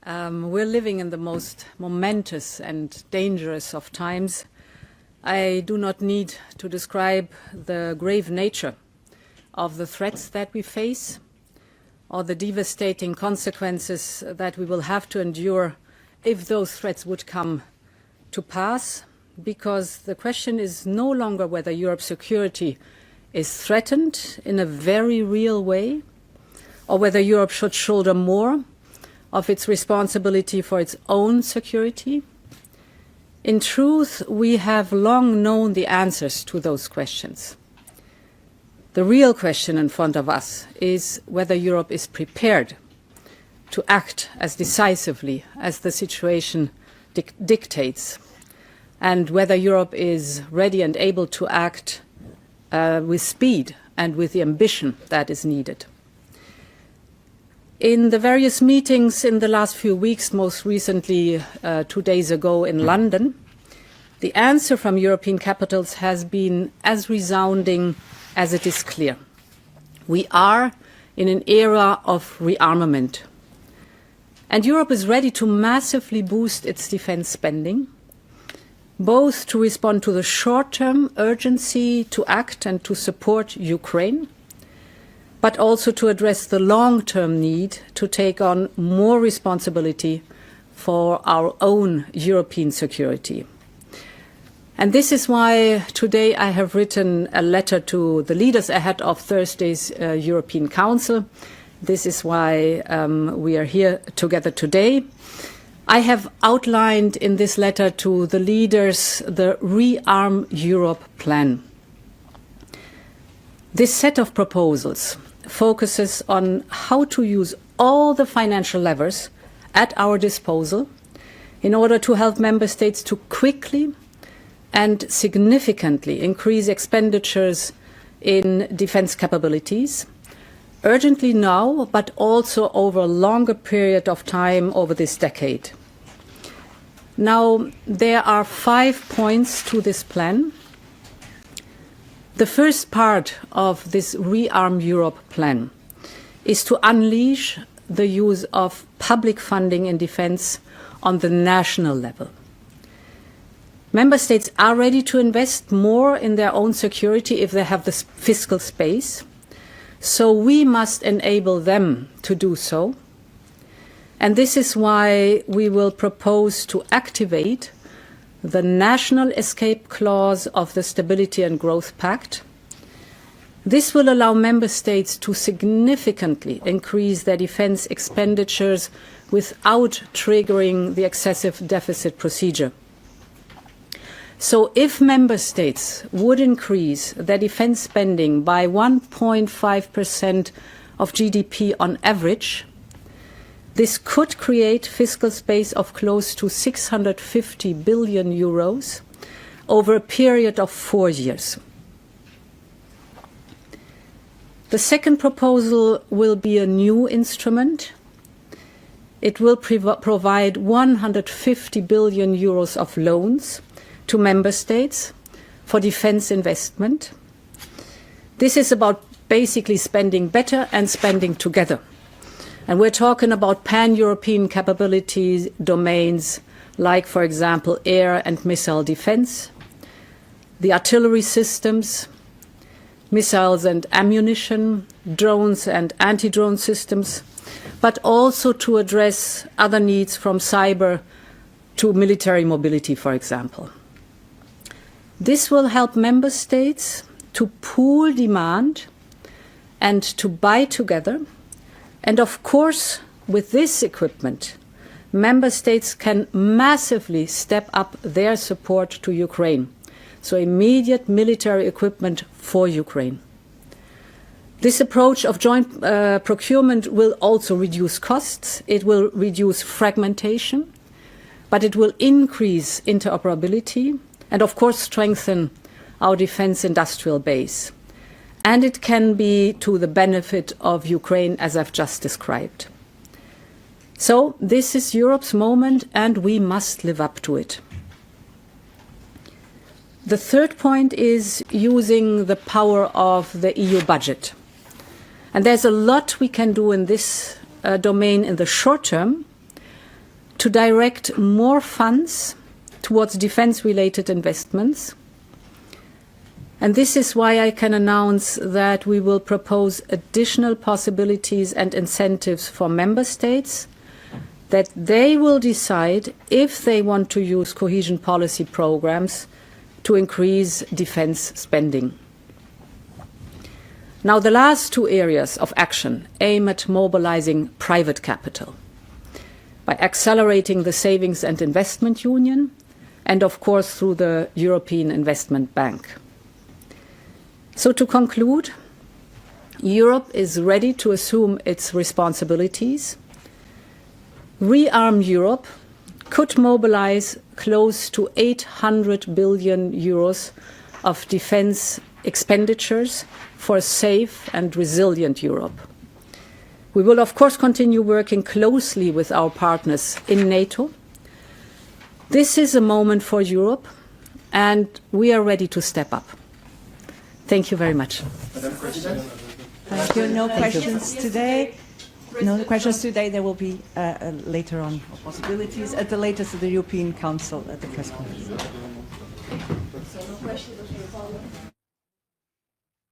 We're living in the most momentous and dangerous of times. I do not need to describe the grave nature of the threats that we face or the devastating consequences that we will have to endure if those threats would come to pass, because the question is no longer whether Europe's security is threatened in a very real way or whether Europe should shoulder more of its responsibility for its own security. In truth, we have long known the answers to those questions. The real question in front of us is whether Europe is prepared to act as decisively as the situation dictates, and whether Europe is ready and able to act with speed and with the ambition that is needed. In the various meetings in the last few weeks, most recently 2 days ago in London, the answer from European capitals has been as resounding as it is clear. We are in an era of rearmament, and Europe is ready to massively boost its defence spending, both to respond to the short-term urgency to act and to support Ukraine, but also to address the long-term need to take on more responsibility for our own European security. And this is why today I have written a letter to the leaders ahead of Thursday's European Council. This is why we are here together today. I have outlined in this letter to the leaders the ReArm Europe plan. This set of proposals focuses on how to use all the financial levers at our disposal in order to help member states to quickly and significantly increase expenditures in defence capabilities, urgently now, but also over a longer period of time over this decade. Now, there are 5 points to this plan. The first part of this ReArm Europe plan is to unleash the use of public funding in defence on the national level. Member states are ready to invest more in their own security if they have the fiscal space, so we must enable them to do so. And this is why we will propose to activate the national escape clause of the Stability and Growth Pact. This will allow member states to significantly increase their defence expenditures without triggering the excessive deficit procedure. So if member states would increase their defence spending by 1.5% of GDP on average, this could create fiscal space of close to 650 billion euros over a period of 4 years. The second proposal will be a new instrument. It will provide 150 billion euros of loans to member states for defence investment. This is about basically spending better and spending together. And we're talking about pan-European capabilities domains like, for example, air and missile defence, the artillery systems, missiles and ammunition, drones and anti-drone systems, but also to address other needs from cyber to military mobility, for example. This will help member states to pool demand and to buy together. And of course, with this equipment, member states can massively step up their support to Ukraine. So immediate military equipment for Ukraine. This approach of joint procurement will also reduce costs. It will reduce fragmentation, but it will increase interoperability and of course strengthen our defence industrial base. And it can be to the benefit of Ukraine, as I've just described. So this is Europe's moment, and we must live up to it. The third point is using the power of the EU budget. And there's a lot we can do in this domain in the short term, to direct more funds towards defense-related investments. And this is why I can announce that we will propose additional possibilities and incentives for member states, that they will decide if they want to use cohesion policy programs to increase defense spending. Now, the last two areas of action aim at mobilizing private capital by accelerating the Savings and Investment Union and, of course, through the European Investment Bank. So to conclude, Europe is ready to assume its responsibilities. ReArm Europe could mobilize close to 800 billion euros of defense expenditures for a safe and resilient Europe. We will, of course, continue working closely with our partners in NATO. This is a moment for Europe, and we are ready to step up. Thank you very much. Thank you. No questions today. No questions today. There will be later on possibilities at the latest at the European Council at the press conference. So no questions.